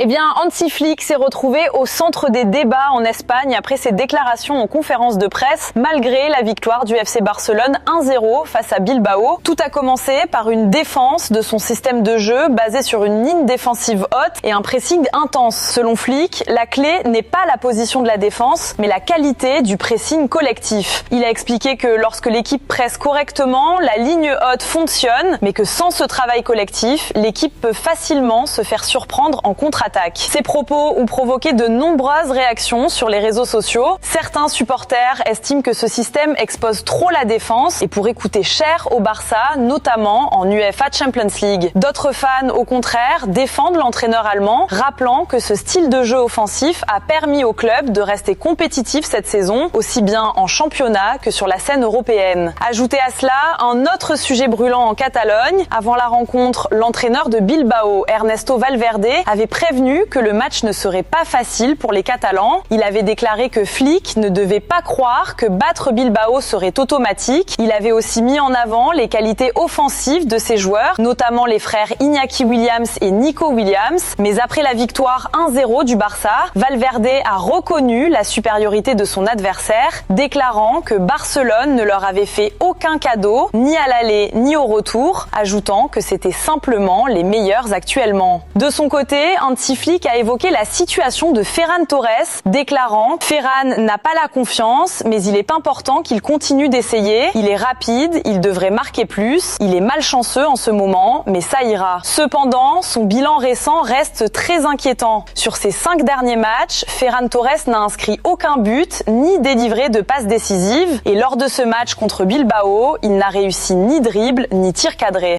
Eh bien, Hansi Flick s'est retrouvé au centre des débats en Espagne après ses déclarations en conférence de presse, malgré la victoire du FC Barcelone 1-0 face à Bilbao. Tout a commencé par une défense de son système de jeu basé sur une ligne défensive haute et un pressing intense. Selon Flick, la clé n'est pas la position de la défense, mais la qualité du pressing collectif. Il a expliqué que lorsque l'équipe presse correctement, la ligne haute fonctionne, mais que sans ce travail collectif, l'équipe peut facilement se faire surprendre en contre-attaque. Ces propos ont provoqué de nombreuses réactions sur les réseaux sociaux. Certains supporters estiment que ce système expose trop la défense et pourrait coûter cher au Barça, notamment en UEFA Champions League. D'autres fans, au contraire, défendent l'entraîneur allemand, rappelant que ce style de jeu offensif a permis au club de rester compétitif cette saison, aussi bien en championnat que sur la scène européenne. Ajoutez à cela un autre sujet brûlant en Catalogne. Avant la rencontre, l'entraîneur de Bilbao, Ernesto Valverde, avait prévenu que le match ne serait pas facile pour les Catalans. Il avait déclaré que Flick ne devait pas croire que battre Bilbao serait automatique. Il avait aussi mis en avant les qualités offensives de ses joueurs, notamment les frères Iñaki Williams et Nico Williams. Mais après la victoire 1-0 du Barça, Valverde a reconnu la supériorité de son adversaire, déclarant que Barcelone ne leur avait fait aucun cadeau, ni à l'aller ni au retour, ajoutant que c'était simplement les meilleurs actuellement. De son côté, Hansi Flick a évoqué la situation de Ferran Torres, déclarant « Ferran n'a pas la confiance, mais il est important qu'il continue d'essayer. Il est rapide, il devrait marquer plus. Il est malchanceux en ce moment, mais ça ira. » Cependant, son bilan récent reste très inquiétant. Sur ses 5 derniers matchs, Ferran Torres n'a inscrit aucun but, ni délivré de passes décisives. Et lors de ce match contre Bilbao, il n'a réussi ni dribble, ni tir cadré.